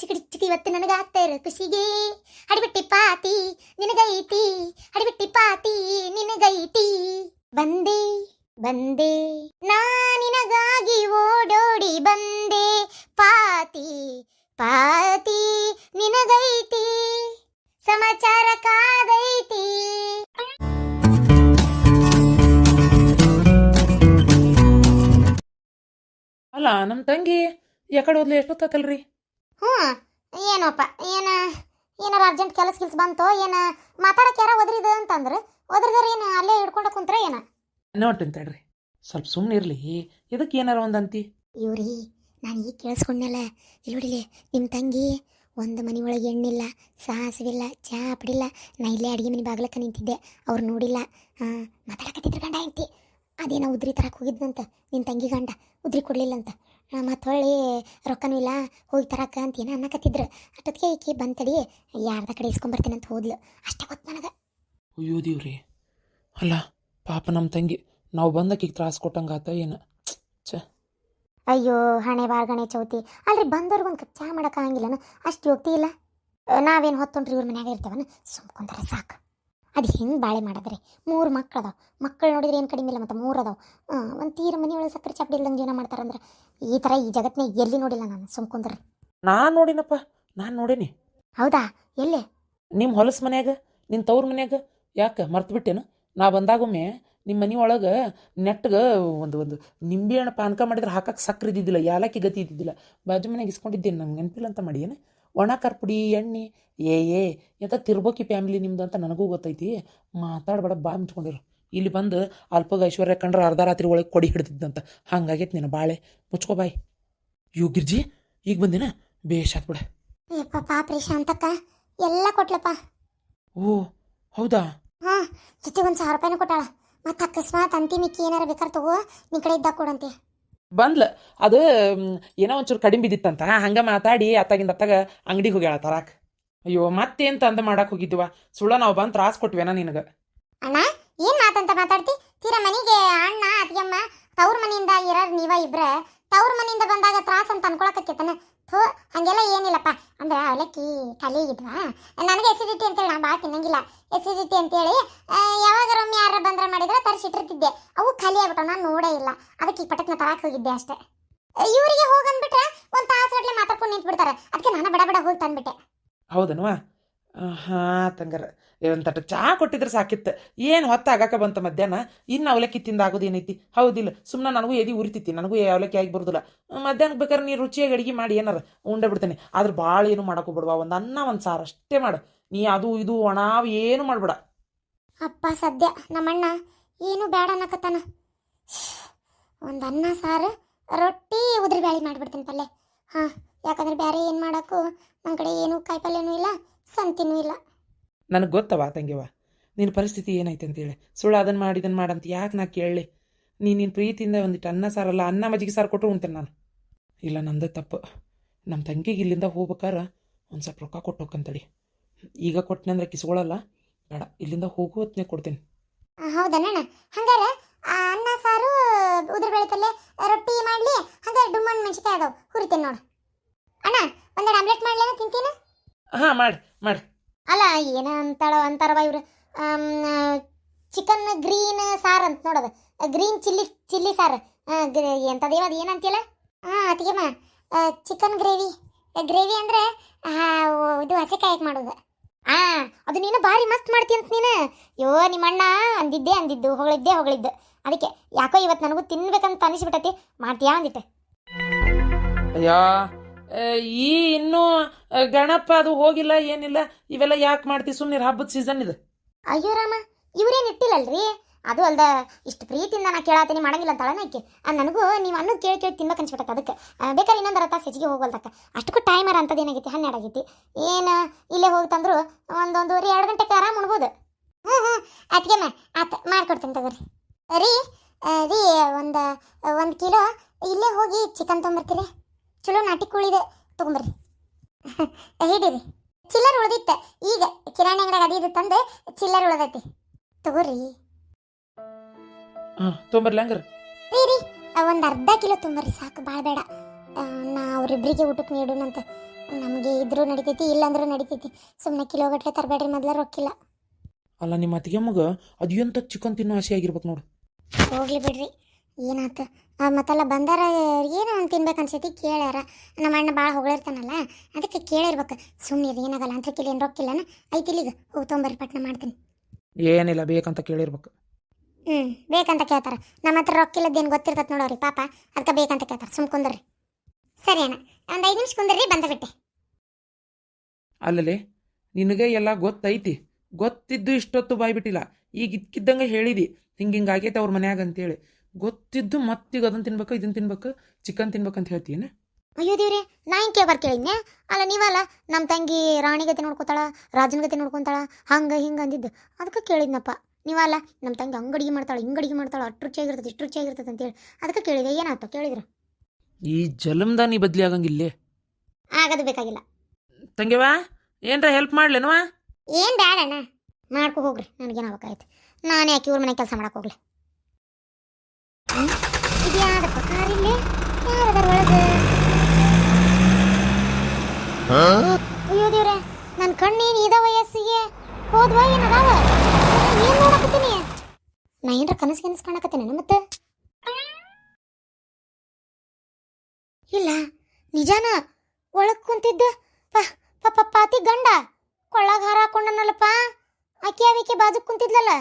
ಚಿಕ್ಕಿ ಇವತ್ತು ನನಗಾಗ್ತಾ ಇರೋ ಖುಷಿಗೆ ಹಡಿಬಿಟ್ಟಿ ಪಾತಿ ನಿನಗೈತಿ ಹಡಿಬಿಟ್ಟಿ ಪಾತಿ ನಿನಗೈತಿ ಬಂದೆ ಬಂದೆ ನಾ ನಿನಗಾಗಿ ಓಡೋಡಿ ಬಂದೆ ಪಾತಿ ಪಾತಿ ನಿನಗೈತಿ ಸಮಾಚಾರ ಕಾದೈತಿ. ಅಲ್ಲ ನಮ್ಮ ತಂಗಿ ಯಾಕಡೆ ಹೋದ್ಲಿ ಎಷ್ಟೊತ್ತಲ್ರಿ? ಹ್ಞೂ ಏನೋಪ್ಪ ಏನಾರ ಅರ್ಜೆಂಟ್ ಕೆಲಸ ಬಂತೋ ಮಾತಾಡಕ್ಕೆ ಯಾರ ಒದ್ರಿದ ಅಂತಂದ್ರೆ ಒದ್ರದಾರ ಅಲ್ಲೇ ಹಿಡ್ಕೊಂಡ ಕುಂತ್ರ ನೋಡ್ತೀನಿ ತಡ್ರಿ, ಸ್ವಲ್ಪ ಸುಮ್ಮನೆ ಇರಲಿ. ಇದಕ್ಕೆ ಏನಾರ ಒಂದಂತಿ ಇವ್ರಿ ನಾನು ಈಗ ಕೇಳಿಸ್ಕೊಂಡಲ್ಲ ಇಲ್ಲೋಡಿಲಿ ನಿಮ್ಮ ತಂಗಿ ಒಂದು ಮನೆ ಒಳಗೆ ಎಣ್ಣಿಲ್ಲ ಸಾಸಿವಿಲ್ಲ ಚಹಾ ಪಡಿಲ್ಲ. ನಾ ಇಲ್ಲೇ ಅಡುಗೆ ಮನೆ ಬಾಗ್ಲಕ್ಕ ನಿಂತಿದ್ದೆ, ಅವ್ರು ನೋಡಿಲ್ಲ. ಮಾತಾಡಕತ್ತಿದ್ರು ಗಂಡ ಐತಿ ಅದೇನೋ ಉದ್ರಿ ತರಕ್ಕೆ ಹೋಗಿದ್ನಂತ ನಿನ್ನ ತಂಗಿ ಗಂಡ ಉದ್ರಿ ಕೊಡಲಿಲ್ಲಂತ. ಮತ್ತು ಹೊಳ್ಳಿ ರೊಕ್ಕನೂ ಇಲ್ಲ ಹೋಗಿ ತರಕ ಅಂತ ಏನೋ ಅನ್ನಕತ್ತಿದ್ರು. ಅಷ್ಟೊತ್ತಿಗೆ ಈಕೆ ಬಂತಡಿ ಯಾರ್ದ ಕಡೆ ಇಸ್ಕೊಂಬರ್ತೀನಿ ಅಂತ ಹೋದ್ಲು. ಅಷ್ಟೇ ಗೊತ್ತು ನನಗೆ. ಅಯ್ಯೋ ದೇವ್ರಿ, ಅಲ್ಲ ಪಾಪ ನಮ್ಮ ತಂಗಿ ನಾವು ಬಂದಕ್ಕಿಗೆ ತ್ರಾಸ ಕೊಟ್ಟಂಗಾತ ಏನು? ಅಯ್ಯೋ ಹಣೆ ಬಾರ್ಗಣೆ ಚೌತಿ ಅಲ್ರಿ, ಬಂದವ್ರಿಗೆ ಒಂದು ಕಪ್ ಚಹಾ ಮಾಡೋಕ್ಕಾಗಿಲ್ಲನ? ಅಷ್ಟು ಯೋಗ್ತಿ ಇಲ್ಲ. ನಾವೇನು ಹೊತ್ತೊಂಡ್ರಿ ಇವ್ರ ಮನ್ಯಾಗ ಇರ್ತೇವನ? ಸುಮ್ಕೊಂತಾರೆ ಸಾಕು. ಅದು ಹೆಂಗೆ ಬಾಳೆ ಮಾಡಿದ್ರಿ? 3 ಮಕ್ಳು ಅದಾವೆ. ಮಕ್ಕಳು ನೋಡಿದ್ರೆ ಏನು ಕಡಿಮೆ ಇಲ್ಲ, ಮತ್ತು 3 ಅದಾವೆ. ಒಂದು ತೀರ ಮನೆಯೊಳಗೆ ಸಕ್ಕರೆ ಚಾಪಡಿ ಇಲ್ದಂಗೆ ಜೀವನ ಮಾಡ್ತಾರಂದ್ರೆ ಈ ಥರ ಈ ಜಗತ್ತಿನಾಗ ಎಲ್ಲಿ ನೋಡಿಲ್ಲ ನಾನು. ಸುಮ್ಕೊಂಡ್ರಿ. ನಾನು ನೋಡಿನಪ್ಪ, ನಾನು ನೋಡೀನಿ. ಹೌದಾ? ಎಲ್ಲಿ? ನಿಮ್ಮ ಹೊಲಸು ಮನ್ಯಾಗ, ನಿನ್ನ ತವ್ರ ಮನ್ಯಾಗ. ಯಾಕೆ ಮರ್ತು ಬಿಟ್ಟೇನು? ನಾ ಬಂದಾಗೊಮ್ಮೆ ನಿಮ್ಮ ಮನೆ ಒಳಗೆ ನೆಟ್ಗೆ ಒಂದು ನಿಂಬೆಹಣ್ಣು ಪಾನಕ ಮಾಡಿದ್ರೆ ಹಾಕಕ್ಕೆ ಸಕ್ಕರೆ ಇದ್ದಿದ್ದಿಲ್ಲ, ಯಾಲಕ್ಕಿ ಗತಿ ಇದ್ದಿದ್ದಿಲ್ಲ. ಬಾಜು ಮನೆಯಾಗ ಇಸ್ಕೊಂಡಿದ್ದೇನೆ, ನಂಗೆ ನೆನಪಿಲ್ಲ ಅಂತ ಮಾಡಿ ಏನು ಒಣ ಕರ್ಪುಡಿ ಎಣ್ಣೆ ಎಂತ ತಿರ್ಬೋಕಿ ಫ್ಯಾಮಿಲಿ ನಿಮ್ದು ಅಂತ ನನಗೂ ಗೊತ್ತೈತಿ. ಮಾತಾಡ್ಬೇಡ, ಬಾ ಮುಚ್ಕೊಂಡಿರು. ಇಲ್ಲಿ ಬಂದು ಅಲ್ಪಗ ಐಶ್ವರ್ಯ ಕಂಡ್ರೆ ಅರ್ಧ ರಾತ್ರಿ ಒಳಗೆ ಕೊಡಿ ಹಿಡ್ತಿದ್ದಂತ ಹಂಗಾಗೈತೆ ನೀನು ಬಾಳೆ. ಮುಚ್ಕೋ ಬಾಯ್. ಇವು ಗಿರ್ಜಿ ಈಗ ಬಂದಿನ ಬೇಷ್ ಆತ್ಬಿಡ. ಪಾಪ್ರಿ ಶಾಂತಕ್ಕ ಎಲ್ಲ ಕೊಟ್ಲಪ್ಪ. ಓ ಹೌದಾ? ಹಾಂ, ಜೊತೆ 1,000 ರೂಪಾಯಿನೂ ಕೊಟ್ಟಾಳ. ಮತ್ತು ಅಕಸ್ಮಾತ್ ಅಂತಿ ಮಿಕ್ಕಿ ಏನಾರ ಬೇಕಾದ್ರೆ ತಗೋ, ನಿನ್ನ ಕಡೆ ಇದ್ದಾಗ ಕೊಡಂತೆ. ಬಂದ್ಲ ಅದು ಏನೋ ಒಂಚೂರು ಕಡಿಮೆ ಬಿದ್ದಿತ್ತಂತ, ಹಂಗೆ ಮಾತಾಡಿ ಅತ್ತಾಗಿಂದ ಅತ್ತಾಗ ಅಂಗಡಿಗೆ ಹೋಗ್ಯಾಳ ತರಾಕ್. ಅಯ್ಯೋ ಮತ್ತೇನು ತಂದು ಮಾಡಕ್ಕೆ ಹೋಗಿದ್ವ ಸುಳ್ಳ, ನಾವು ಬಂದು ತ್ರಾಸ ಕೊಟ್ವೇನ ನಿನಗೆ? ಅಣ್ಣ ಏನು ಮಾತಂತ ಮಾತಾಡ್ತಿ? ತೀರ ಮನೆಗೆ ಅಣ್ಣ ಅತ್ತಿಗೆಮ್ಮ ತವ್ರ ಮನೆಯಿಂದ ಇರೋರು ನೀವ ಇಬ್ರೆ, ತವ್ರ ಮನೆಯಿಂದ ಬಂದಾಗ ತ್ರಾಸ ಅಂತ ಅನ್ಕೊಳಕತ್ತೇತನ? ಥೋ, ಹಂಗೆಲ್ಲ ಏನಿಲ್ಲಪ್ಪ. ಅಂದ್ರೆ ಅವಲಕ್ಕಿ ಖಾಲಿ ಇದ್ವಾ, ನನಗೆ ಎಸಿಡಿಟಿ ಅಂತೇಳಿ ನಾ ಭಾಳ ತಿನ್ನಂಗಿಲ್ಲ. ಎಸಿಡಿಟಿ ಅಂತೇಳಿ ಯಾವಾಗರೊಮ್ಮೆ ಯಾರ ಬಂದ್ರೆ ಮಾಡಿದ್ರೆ ತರಿಸಿಟ್ಟಿರ್ತಿದ್ದೆ. ಅವು ಖಾಲಿ ಆಗ್ಬಿಟ್ಟು ನಾನು ನೋಡೇ ಇಲ್ಲ. ಅದಕ್ಕೆ ಈ ಪಟಕ್ನ ತರಕ್ಕೆ ಹೋಗಿದ್ದೆ ಅಷ್ಟೇ. ಇವರಿಗೆ ಹೋಗಂದ್ಬಿಟ್ರೆ ಒಂದು ತಾಸು ಗಟ್ಟಲೆ ಮಾತಾಡ್ಕೊಂಡು ನಿಂತ್ಬಿಡ್ತಾರೆ. ಅದಕ್ಕೆ ನಾನು ಬಡ ಬಡ ಹೋಗಿ ತಂದ್ಬಿಟ್ಟೆ. ಹೌದನ್ವಾ? ಹಾಂ ತಂಗಾರ ಒಂದು ತಟ ಚಹಾ ಕೊಟ್ಟಿದ್ರೆ ಸಾಕಿತ್ತು. ಏನು ಹೊತ್ತಾಗಕ್ಕೆ ಬಂತ ಮಧ್ಯಾಹ್ನ. ಇನ್ನು ಅವಲಕ್ಕಿ ತಿಂದಾಗೋದು ಏನೈತಿ? ಹೌದಿಲ್ಲ? ಸುಮ್ಮನೆ ನನಗೂ ಎದಿ ಉರಿತೈತಿ, ನನಗೂ ಅವಲಕ್ಕಿ ಆಗಿ ಬರೋದಿಲ್ಲ. ಮಧ್ಯಾಹ್ನಕ್ಕೆ ಬೇಕಾದ್ರೆ ನೀ ರುಚಿಯಾಗಿ ಅಡುಗೆ ಮಾಡಿ ಏನಾರ ಉಂಡೆ ಬಿಡ್ತೇನೆ. ಆದ್ರೆ ಭಾಳ ಏನು ಮಾಡೋಕ್ಕೋಗ್ಬಿಡ್ವಾ, ಒಂದು ಅನ್ನ ಒಂದು ಸಾರು ಅಷ್ಟೇ ಮಾಡು ನೀ. ಅದು ಇದು ಒಣಾವ್ ಏನು ಮಾಡ್ಬೇಡ. ಅಪ್ಪ ಸದ್ಯ ನಮ್ಮಣ್ಣ ಏನು ಬೇಡ ಅನ್ನಕತ್ತಾನ. ಒಂದು ಅನ್ನ ಸಾರು ರೊಟ್ಟಿ ಉದ್ರಿ ಬ್ಯಾಳಿ ಮಾಡಿಬಿಡ್ತೀನಿ ಪಲ್ಯ. ಹಾಂ, ಯಾಕಂದ್ರೆ ಬೇರೆ ಏನು ಮಾಡೋಕ್ಕೂ ನನ್ನ ಕಡೆ ಏನು ಕಾಯಿ ಪಲ್ಯನೂ ಇಲ್ಲ, ಸಂತಿನೂ ಇಲ್ಲ. ನನಗೆ ಗೊತ್ತವ ತಂಗಿವ ನಿನ್ನ ಪರಿಸ್ಥಿತಿ ಏನೈತೆ ಅಂತೇಳಿ. ಸುಳ್ಳು ಅದನ್ನು ಮಾಡಿ ಇದನ್ನು ಮಾಡಂತ ಯಾಕೆ ನಾ ಕೇಳಲಿ? ನೀನು ಪ್ರೀತಿಯಿಂದ ಒಂದಿಟ್ಟು ಅನ್ನ ಸಾರಲ್ಲ, ಅನ್ನ ಮಜ್ಜಿಗೆ ಸಾರು ಕೊಟ್ಟರು ಉಣ್ತೇನೆ ನಾನು. ಇಲ್ಲ ನಂದು ತಪ್ಪು. ನಮ್ಮ ತಂಗಿಗೆ ಇಲ್ಲಿಂದ ಹೋಗ್ಬೇಕಾರೆ ಒಂದು ಸ್ವಲ್ಪ ರೊಕ್ಕ ಕೊಟ್ಟು ಹೋಗ್ಕಂತಡಿ. ಈಗ ಕೊಟ್ಟನೆ ಅಂದ್ರೆ ಕಿಸ್ಕೊಳ್ಳಲ್ಲ, ಬೇಡ. ಇಲ್ಲಿಂದ ಹೋಗು ಹೊತ್ತನೇ ಕೊಡ್ತೀನಿ. ಹೌದಣ್ಣ? ಹಂಗಾರೆ ಅನ್ನ ಸಾರು ಉದ್ರಿ ಬೇಳೆ ಪಲ್ಯ ರೊಟ್ಟಿ ಮಾಡಲಿ. ಹಂಗಾರೆ ಡುಮ್ಮಣ್ಣ ಮೆಣಸಿಕಾಯಿ ಅದಾವ, ಹುರಿತೇನೆ ನೋಡು. ಅಣ್ಣ ಒಂದೆರಡು ಆಮ್ಲೆಟ್ ಮಾಡ್ಲೇನ ತಿಂತೀನಿ? ಹಾಂ ಮಾಡಿ. ಅಲ್ಲ ಏನ ಅಂತಾರವ ಇವ್ರು, ಚಿಕನ್ ಗ್ರೀನ್ ಸಾರು ಅಂತ ನೋಡೋದು, ಗ್ರೀನ್ ಚಿಲ್ಲಿ ಸಾರು ಎಂಥದೇವ ಅದು ಏನಂತಿಲ್ಲ? ಹಾಂ ಅತಿಗೆಮ್ಮ, ಚಿಕನ್ ಗ್ರೇವಿ ಅಂದರೆ ಇದು ಹಸಿಕಾಯಕ್ಕೆ ಮಾಡೋದು. ಅದು ನೀನು ಭಾರಿ ಮಸ್ತ್ ಮಾಡ್ತಿ ಅಂತ ನೀನು. ಯೋ ನಿಮ್ಮ ಅಣ್ಣ ಅಂದಿದ್ದು ಹೊಗಳಿದ್ದು. ಅದಕ್ಕೆ ಯಾಕೋ ಇವತ್ತು ನನಗೂ ತಿನ್ಬೇಕಂತ ಅನಿಸ್ಬಿಟ್ಟತಿ. ಮಾಡ್ತೀಯಾ ಅಂದಿಟ್ಟೆ? ಅಯ್ಯೋ ಈ ಇನ್ನೂ ಗಣಪ ಅದು ಹೋಗಿಲ್ಲ ಏನಿಲ್ಲ, ಇವೆಲ್ಲ ಯಾಕೆ ಮಾಡ್ತಿ? ಸುಮ್ಮನೆ ಹಬ್ಬದ ಸೀಸನ್ ಇದು. ಅಯ್ಯೋ ರಾಮ, ಇವ್ರೇನು ಇಟ್ಟಿಲ್ಲಲ್ರಿ. ಅದು ಅಲ್ದ ಇಷ್ಟು ಪ್ರೀತಿಯಿಂದ ನಾ ಕೇಳತ್ತೀನಿ ಮಾಡಂಗಿಲ್ಲ ಅಂತಾಳನ ಆಕೆ. ನನಗೂ ನೀವು ಅನ್ನೋದು ಕೇಳಿ ತಿನ್ಬೇಕು ಅನ್ಸ್ಬಿಟ್ಟಕ್ಕೆ. ಅದಕ್ಕೆ ಬೇಕಾದ್ರೆ ಇನ್ನೊಂದು ತಾಸು ಹೆಚ್ಚಿಗೆ ಹೋಗಲ್ತಕ್ಕ. ಅಷ್ಟಕ್ಕೂ ಟೈಮರ ಅಂಥದ್ದು ಏನಾಗೈತಿ? 12 ಆಗೈತಿ. ಏನು ಇಲ್ಲೇ ಹೋಗಿ ತಂದ್ರು ಒಂದೊಂದು 2 ಗಂಟೆಗೆ ಆರಾಮ್ ಉಣ್ಬೋದು. ಹ್ಞೂ ಅತ್ತಿಗೆಮ್ಮ ಮಾಡ್ಕೊಡ್ತೀನಿ ತಗೋರಿ. ರೀ ಒಂದು ಕಿಲೋ ಇಲ್ಲೇ ಹೋಗಿ ಚಿಕನ್ ತೊಗೊಂಬರ್ತೀರಿ? ಚಲೋ ನಾಟಿ ಕೋಳಿದೆ ತೊಗೊಂಬರ್ರಿ. ಹಿಡೀರಿ. ಚಿಲ್ಲರ್ ಉಳ್ದಿತ್ತ, ಈಗ ಕಿರಾಣಿ ಅಂಗಡಿಯಾಗ ಅದು ಇದು ತಂದು ಚಿಲ್ಲರ್ ಉಳ್ದೈತಿ, ತಗೋರಿ. ತೊಂಬರ್ಲಿ ಹಂಗಾರ? ರೀ ಒಂದು ಅರ್ಧ ಕಿಲೋ ತೊಂಬರ್ರಿ ಸಾಕು, ಭಾಳ ಬೇಡ. ನಾ ಅವರಿಬ್ಬರಿಗೆ ಊಟಕ್ಕೆ ನೀಡೋಣಂತ. ನಮಗೆ ಇದ್ರೂ ನಡಿತೈತಿ ಇಲ್ಲಂದ್ರೂ ನಡಿತೈತಿ. ಸುಮ್ಮನೆ ಕಿಲೋಗಟ್ಲೆ ತರಬೇಡ್ರಿ, ಮೊದಲ ರೊಕ್ಕಿಲ್ಲ. ಅಲ್ಲ ನಿಮ್ಮ ಅತ್ತಿಗೆ ಮಗ ಅದು ಎಂತ ಚಿಕನ್ ತಿನ್ನೋ ಆಸೆ ಆಗಿರ್ಬೇಕು ನೋಡು. ಹೋಗ್ಲಿ ಬಿಡ್ರಿ, ಏನಾತ ಮತ್ತೆಲ್ಲ ಬಂದಾರ ಏನೋ ಒಂದು ತಿನ್ಬೇಕು ಅನ್ಸೈತಿ, ಕೇಳ್ಯಾರ. ನಮ್ಮ ಅಣ್ಣ ಭಾಳ ಹೊಗಳಿರ್ತಾನಲ್ಲ, ಅದಕ್ಕೆ ಕೇಳಿರ್ಬೇಕು. ಸುಮ್ಮನೆ ಏನಾಗಲ್ಲ ಅಂತ ಕೇಳಿ ಏನು ರೊಕ್ಕಿಲ್ಲನ ಐತಿ ಇಲ್ಲಿಗ ಹೋಗಿ ತೊಂಬರ್ರಿ, ಪಟ್ನ ಮಾಡ್ತೀನಿ. ಏನಿಲ್ಲ, ಬೇಕಂತ ಕೇಳಿರ್ಬೇಕು. ಬೇಕಂತ ಕೇಳ್ತಾರ. ನಮ್ಮ ಹತ್ರ ರೊಕ್ಕಿಲ್ಲದೇನು ಗೊತ್ತಿರ್ತೈತೆ ನೋಡೋರಿ ಪಾಪ, ಅದಕ್ಕೆ ಬೇಕಂತ ಕೇಳ್ತಾರೆ. ಸುಮ್ ಕುಂದ್ರಿ. ಸರಿ ಅಣ್ಣ, ಒಂದು 5 ನಿಮಿಷ ಕುಂದ್ರಿ, ಬಂದಬಿಟ್ಟೆ. ಅಲ್ಲಲ್ಲಿ ನಿನಗೆ ಎಲ್ಲ ಗೊತ್ತೈತಿ, ಗೊತ್ತಿದ್ದು ಇಷ್ಟೊತ್ತು ಬಾಯ್ಬಿಟ್ಟಿಲ್ಲ. ಈಗ ಇದ್ಕಿದ್ದಂಗೆ ಹೇಳಿದಿ ಹಿಂಗೆ ಆಗೈತೆ ಅವ್ರ ಮನ್ಯಾಗ ಅಂತೇಳಿ. ಗೊತ್ತಿದ್ದು ಮತ್ತೀಗ ಅದನ್ನು ತಿನ್ಬೇಕು ಇದನ್ನು ತಿನ್ಬೇಕು ಚಿಕನ್ ತಿನ್ಬೇಕಂತ ಹೇಳ್ತೀನ. ಅಯ್ಯೋ ದೇವ್ರಿ, ನಾ ಹಿಂಗೆ ಕೇಳ್ಬಾರ್ದು ಕೇಳಿದ್ನೆ. ಅಲ್ಲ ನೀವಲ್ಲ ನಮ್ಮ ತಂಗಿ ರಾಣಿ ಗತಿ ನೋಡ್ಕೊತಾಳ, ರಾಜನ ಗತಿ ನೋಡ್ಕೊತಾಳ, ಹಂಗೆ ಹಿಂಗೆ ಅಂದಿದ್ದು ಅದಕ್ಕೆ ಕೇಳಿದ್ನಪ್ಪ. ನೀವಲ್ಲ ನಮ್ಮ ತಂಗಿ ಹಂಗೆ ಅಡಿಗೆ ಮಾಡ್ತಾಳೆ, ಹಿಂಗೆ ಅಡಿಗೆ ಮಾಡ್ತಾಳೆ, ಅಷ್ಟು ರುಚಿಯಾಗಿರ್ತದೆ ಇಷ್ಟು ರುಚಿಯಾಗಿರ್ತದೆ ಅಂತೇಳಿ ಅದಕ್ಕೆ ಕೇಳಿದೆ. ಏನಾಯ್ತು ಕೇಳಿದ್ರು? ಈ ಜಲಮ್ದ ನೀ ಬದ್ಲಿ ಆಗಂಗಿಲ್ಲೇ. ಆಗೋದು ಬೇಕಾಗಿಲ್ಲ. ತಂಗ್ಯವಾ ಏನ್ರ ಹೆಲ್ಪ್ ಮಾಡ್ಲೇನವಾ? ಏನು ಬ್ಯಾಡ ಅಣ್ಣ, ಮಾಡ್ಕೊ ಹೋಗ್ರಿ, ನನಗೇನಾಗಬೇಕಾಯ್ತು. ನಾನೇ ಯಾಕೆ ಇವ್ರ ಮನೆ ಕೆಲಸ ಮಾಡಕ್ಕೆ ಹೋಗ್ಲಿ. ಇದು ಯಾರಪ್ಪ ಕಾರಿಲ್ಲಿ? ಯಾರದಾರ ಒಳಗೆ? ಅಯ್ಯೋ ದೇವ್ರೆ, ನನ್ನ ಕಣ್ಣೇನು ಇದ ವಯಸ್ಸಿಗೆ ಹೋದ್ವಾ ಏನದಾವ? ಏನು ನೋಡಕತ್ತೀನಿ? ನಾ ಏನ್ರ ಕನಸು ಕನಸು ಕಾಣಕತ್ತೀನಿ ಮತ್ತೆ? ಇಲ್ಲ ನಿಜಾನ ಒಳಗ್ ಕುಂತಿದ್ದ ಪಾತಿ ಗಂಡ ಕೊಳ್ಳಾಗ ಹಾರ ಹಾಕೊಂಡನಲ್ಲಪ್ಪ. ಆಕೆ ಅವಿಕೆ ಬಾಜು ಕುಂತಿದ್ಲಲ್ಲ,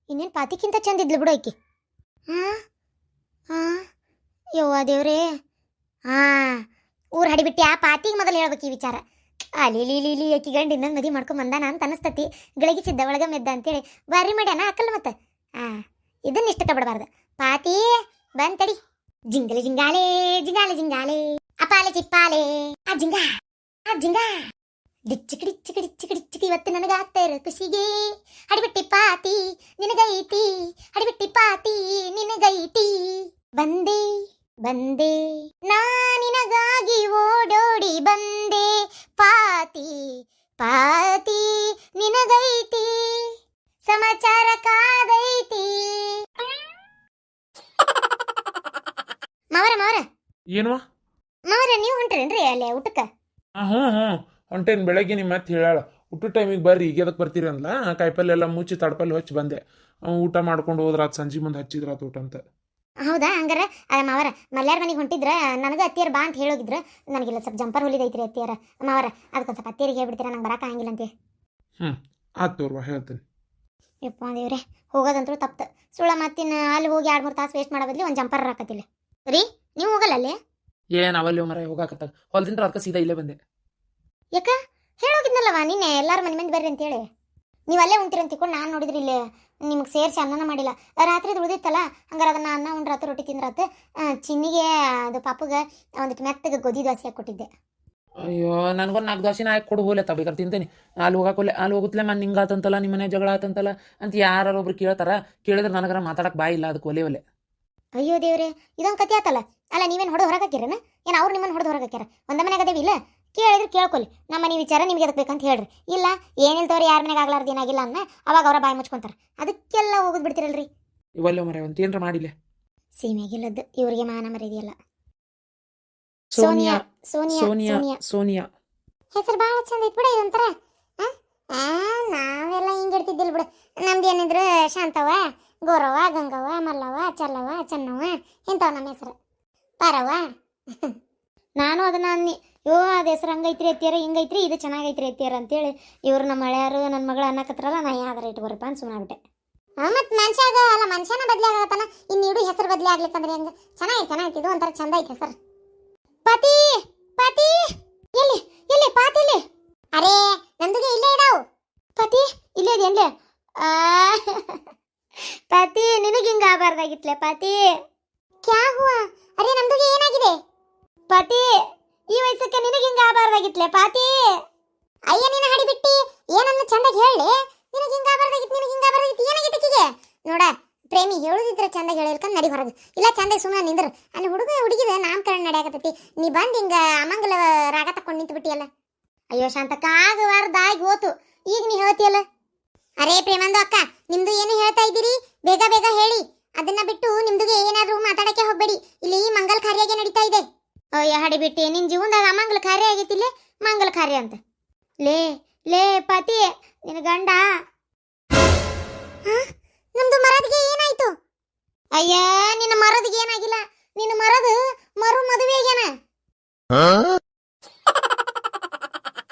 ಇನ್ನೇನು ಪಾತಿಕ್ಕಿಂತ ಚಂದಿದ್ಲು ಬಿಡು ಆಕೆ. ಯವ್ವ ದೇವ್ರೇ, ಊರು ಹಡಿಬಿಟ್ಟಿ ಆ ಪಾತಿಗೆ ಮೊದಲು ಹೇಳ್ಬೇಕು ಈ ವಿಚಾರ. ಅಲಿ ಆಕಿ ಗಂಡ ಇನ್ನೊಂದು ಮದುವೆ ಮಾಡ್ಕೊಂಡ್ ಬಂದಾನ ಅಂತ ಅನಸ್ತತಿ. ಗಳಿಗಿಸಿದ್ದ ಒಳಗ ಮೆದ್ದ ಅಂತೇಳಿ ಬಾರಿ ಮಾಡ್ಯಾನ ಅಕ್ಕಲ್ಲ ಮತ್ತೆ. ಇದನ್ನ ಇಷ್ಟ ಬಿಡಬಾರ್ದು. ಪಾತಿ ಬಂತಡಿ. ಜಿಂಗಲಿ ಜಿಂಗಾಲೆ ಜಿಂಗಾಲೆ ಜಿಂಗಾಲೆ ಅಪಾಲೆ ಚಿಪ್ಪಾಲೆ ಆ ಜಿಂಗ ಡಿಚ್ಚಿಕಿ ಇವತ್ತು ನನಗಾಗ್ತಾ ಇರೋ ಖುಷಿಗೆ ಹಡಿಬಿಟ್ಟಿ ಪಾತಿ ನಿನಗೈತಿ, ಹಡಿಬಿಟ್ಟಿ ಪಾತಿ ನಿನಗೈತಿ. ಬಂದೆ ಬಂದೆ ನಾ ನಿನಗಾಗಿ ಓಡೋಡಿ ಬಂದೆ, ಪಾತಿ ಪಾತಿ ನಿನಗೈತಿ, ಸಮಾಚಾರ ಕಾದೈತಿ. ಮಾವರ ಏನ್ವಾ ಮಾವರ ನೀವು ಹೊಂಟ್ರೇನ್ರಿ ಅಲ್ಲೇ ಊಟಕ್ಕೆ? ಹ್ಞೂ ಹೊಂಟೇನು. ಬೆಳಗ್ಗೆ ನಿಮ್ಮ ಮತ್ತೆ ಹೇಳಾಳ ಊಟ ಟೈಮಿಗೆ ಬರ್ರಿ, ಈಗ ಎದಕ್ಕೆ ಬರ್ತೀರಿ ಅಂದ್ಲ. ಕಾಯಿಪಲ್ಲೆ ಎಲ್ಲ ಮುಚ್ಚಿ ತಡಪಲ್ಲಿ ಹಚ್ಚಿ ಬಂದೆ. ಊಟ ಮಾಡ್ಕೊಂಡು ಹೋದ್ರಾತ್, ಸಂಜೆ ಮುಂದೆ ಹಚ್ಚಿದ್ರಾತ್ ಊಟ ಅಂತ. ಹೌದಾ? ಹಂಗಾರ ಮಾವರ ಮಲ್ಯಾರ ಮನೆಗೆ ಹೊಂಟಿದ್ರ ನನಗೆ ಅತ್ತಿಯರ್ ಬಾ ಅಂತ ಹೇಳೋಗಿದ್ರ. ನನಗಿಲ್ಲ ಸ್ವಲ್ಪ ಜಂಪರ್ ಹೊಲಿದೈತ್ರಿ ಅತ್ತಿಯರ. ಮಾವರ ಅದಕ್ಕೊಂದು ಸ್ವಲ್ಪ ಅತ್ತಿಯರಿಗೆ ಹೇಳ್ಬಿಡ್ತೀರಾ, ನಂಗೆ ಬರಕ್ಕೆ ಆಗಿಲ್ಲ ಅಂತೆ. ಆಯ್ತು ತೋರ್ವಾ, ಹೇಳ್ತೀನಿ. ಯಪ್ಪ ದೇವ್ರೆ, ಹೋಗೋದಂತೂ ತಪ್ತು. ಸುಳ್ಳ ಮತ್ತಿನ ಅಲ್ಲಿ ಹೋಗಿ 2-3 ತಾಸು ವೇಸ್ಟ್ ಮಾಡೋ ಬದಲಿ ಒಂದು ಜಂಪರ್ ಹಾಕತ್ತಿಲ್ಲ ರೀ. ನೀವು ಹೋಗಲ್ಲ ಅಲ್ಲಿ? ಏನು ಅವಲ್ಲಿ ಮರ ಹೋಗಾಕತ್ತಾಗ ಹೊಲ್ದಿಂದ ಅದಕ್ಕೆ ಸೀದಾ ಇಲ್ಲೇ ಬಂದೆ. ಯಾಕ ಹೇಳೋಗಿದ್ನಲ್ಲವ ನಿನ್ನೆ ಎಲ್ಲಾರು ಮನೆ ಮಂದಿ ಬರ್ರಿ ಅಂತೇಳಿ. ನೀವು ಅಲ್ಲೇ ಉಂಟಿರಂತ ತಿಳ್ಕೊಂಡು ನಾನು ನೋಡಿದ್ರಿ ಇಲ್ಲಿ ನಿಮ್ಗೆ ಸೇರಿಸಿ ಅನ್ನನ ಮಾಡಿಲ್ಲ. ರಾತ್ರಿ ಉಳಿದಿತ್ತಲ್ಲ, ಹಂಗಾರೆ ಅದನ್ನ ಅನ್ನ ಉಂಡ್ರಾತು ರೊಟ್ಟಿ ತಿಂದ್ರಾತು. ಚಿನ್ನಿಗೆ ಅದು ಪಾಪಗೆ ಒಂದಿಟ್ಟು ಮೆತ್ತಗೆ ಗೋಧಿ ದೋಸೆ ಹಾಕ್ಕೊಟ್ಟಿದ್ದೆ. ಅಯ್ಯೋ ನನಗೊಂದು 4 ದೋಸೆನ ಹಾಕಿ ಕೊಡು, ಹೋಗ್ಲೆ ಬೇಕಾದ್ರೆ ತಿಂತೇನೆ. ಅಲ್ಲಿ ಹೋಗಾಕೊಲ್ಲೆ, ಅಲ್ಲಿ ಹೋಗುತ್ತಲೆ ಮನೆ ಹಿಂಗೆ ಆತಂತಲ್ಲ, ನಿಮ್ಮ ಮನೆ ಜಗಳ ಆತಂತಲ್ಲ ಅಂತ ಯಾರೊಬ್ರು ಕೇಳ್ತಾರ. ಕೇಳಿದ್ರೆ ನನಗರ ಮಾತಾಡಕ್ಕೆ ಬಾಯಿ ಇಲ್ಲ, ಅದಕ್ಕೆ ಒಲೆ. ಅಯ್ಯೋ ದೇವ್ರೆ, ಇದೊಂದು ಕತೆ ಆತಲ್ಲ. ಅಲ್ಲ ನೀವೇನು ಹೊಡೆದು ಹೊರಗೆ ಹಾಕಿರೇನ? ಏನು ಅವ್ರು ನಿಮ್ಮನ್ನು ಹೊಡೆದು ಹೊರಗೆ ಹಾಕ್ಯಾರ? ಒಂದ ಮನೆಗೆ ಅದೇವಿ ಇಲ್ಲ? ಕೇಳಿದ್ರೆ ಕೇಳ್ಕೊಲಿ, ನಮ್ಮ ಮನೆ ವಿಚಾರ ನಿಮ್ಗೆ ಅದಕ್ಕೆ ಬೇಕಂತ ಹೇಳ್ರಿ. ಇಲ್ಲ ಏನಿಲ್ಲ ತೋರಿ, ಯಾರ ಮನೆಗೆ ಆಗ್ಲಾರ್ದು ಏನಾಗಿಲ್ಲ ಅನ್ನ ಅವಾಗ ಅವರ ಬಾಯಿ ಮುಚ್ಕೊಂತಾರೆ. ಅದಕ್ಕೆಲ್ಲ ಹೋಗೋದು ಬಿಡ್ತಿರಲ್ರಿ. ಇವಲ್ಲ ಮರ ಒಂದು ಏನರ ಮಾಡಿಲ್ಲ. ಸೀಮೆಗಿಲ್ಲದ್ದು ಇವರಿಗೆ ಮಾನ ಮರ್ಯಾದೆಯಲ್ಲ. ಸೋನಿಯಾ ಸೋನಿಯಾ ಸೋನಿಯಾ ಸೋನಿಯಾ ಹೆಸರು ಭಾಳ ಚಂದ ಐತ್ ಬಿಡ. ಇದೊಂಥರ ನಾವೆಲ್ಲ ಹಿಂಗೆ ಇಡ್ತಿದ್ದಿಲ್ಲ ಬಿಡು. ನಮ್ದು ಏನಿದ್ರು ಶಾಂತವ, ಗೌರವ, ಗಂಗವ್ವ, ಮಲ್ಲವ್ವ, ಚಲ್ಲವ್ವ, ಚೆನ್ನವ್ವ ಇಂಥವು ನಮ್ಮ ಹೆಸರು. ಪಾರವ್ವ ನಾನು ಅದನ್ನ ಅನ್ನಿ, ಅದು ಹೆಸರು ಹಂಗೈತ್ರಿ ಅತ್ತಿಯಾರ, ಹಿಂಗೈತ್ರಿ, ಇದು ಚೆನ್ನಾಗೈತ್ರಿ ಅತ್ತಿಯಾರ ಅಂತೇಳಿ ಇವ್ರು ನಮ್ಮ ಹಳೆಯರು ನನ್ನ ಮಗಳು ಅನ್ನಕತ್ರಲ್ಲ, ನಾ ಯಾವ್ದಾರ ಇಟ್ಟು ಬರಪ್ಪ ಅಂತ ಸುಮ್ಮನಾಗ್ಬಿಟ್ಟೆ. ಮತ್ತು ಮನುಷ್ಯಾಗ ಅಲ್ಲ, ಮನುಷ್ಯನ ಬದಲಿ ಆಗತ್ತಾನ, ಇನ್ನು ಇಡು ಹೆಸರು ಬದಲಿ ಆಗ್ಲಿಕ್ಕಂದ್ರೆ ಹೆಂಗೆ? ಚೆನ್ನಾಗೈತೆ ಇದು ಒಂಥರ ಚಂದ ಐತೆ ಹೆಸರು. ಪಾತಿ ಪಾತಿ ಎಲ್ಲಿ ಎಲ್ಲಿ ಪಾತಿ ಇಲ್ಲಿ? ಅರೇ ನಂದುಗೆ ಇಲ್ಲೇ ಇದಾವು. ಪಾತಿ ಇಲ್ಲೇ ಇದೆಯನ್ಲೆ? ಪಾತಿ ನಿನಗೆ ಹಿಂಗ ಆಗಬಾರ್ದಾಗಿತ್ಲೆ ಪಾತಿ. ಕ್ಯಾ ಹುವಾ? ಅರೇ ನಮ್ದುಗೆ ಏನಾಗಿದೆ ಪಾತಿ? ಈ ವಯಸ್ಸಕ್ಕೆ ನಿನಗೆ ಹಿಂಗ ಆಗಬಾರ್ದಾಗಿತ್ಲೆ ಪಾತಿ. ಅಯ್ಯ ನೀನು ಹಡಿಬಿಟ್ಟಿ, ಏನನ್ನ ಚಂದಾಗಿ ಹೇಳಿ. ನಿನಗೆ ಹಿಂಗ ಆಗಬಾರ್ದಾಗಿತ್ತು, ನಿನಗೆ ಹಿಂಗ ಆಗಬಾರ್ದಾಗಿತ್ತು, ಏನಾಗಿತ್ತು ಆಕಿಗೆ? ನೋಡ ಪ್ರೇಮಿ ಹೇಳುದಿದ್ರೆ ಚಂದಾಗಿ ಹೇಳಿರ್ಕೊಂಡು ನಡಿ ಹೊರಗೆ, ಇಲ್ಲ ಚಂದಾಗಿ ಸುಮ್ಮನೆ ನಿಂದ್ರು. ಅಲ್ಲಿ ಹುಡುಗಿದ ನಾಮಕರಣ ನಡೆಯಾಕತ್ತೈತಿ, ನೀ ಬಂದು ಹಿಂಗ ಅಮಂಗಲ ರಾಗ ತಕೊಂಡು ನಿಂತು ಬಿಟ್ಟಿಯಲ್ಲ. ಅಯ್ಯೋ ಶಾಂತಕ್ಕ, ಆಗಬಾರ್ದಾಗಿ ಹೋತು, ಈಗ ನೀ ಹೇಳ್ತೀಯಲ್ಲ. ಅರೇ ಪ್ರೇಮಂದು ಅಕ್ಕ, ನಿಮ್ದು ಏನು ಹೇಳ್ತಾ ಇದ್ದೀರಿ? ಬೇಗ ಬೇಗ ಹೇಳಿ. ಅದನ್ನ ಬಿಟ್ಟು ನಿಮ್ದುಗೆ ಏನಾದ್ರೂ ಮಾತಾಡಕ್ಕೆ ಹೋಗ್ಬೇಡಿ. ಇಲ್ಲಿ ಮಂಗಲ್ ಕಾರ್ಯಾಗೆ ನಡೀತಾ ಇದೆ. ಅಯ್ಯ ಹಡಿಬಿಟ್ಟಿ, ನಿನ್ ಜೀವನದಾಗ ಅಮಂಗಲ ಕಾರ್ಯ ಆಗೈತಿಲ್ಲ, ಮಂಗಲ ಕಾರ್ಯ ಅಂತ. ಲೇ ಲೇ ಪತಿ, ನಿನ್ನ ಗಂಡ ನಮ್ದು ಮರದಿಗೆ ಏನಾಯ್ತು? ಅಯ್ಯ, ನಿನ್ನ ಮರದಿಗೆ ಏನಾಗಿಲ್ಲ, ನಿನ್ನ ಮರದು ಮರು ಮದುವೆ ಆಗ್ಯಾನ.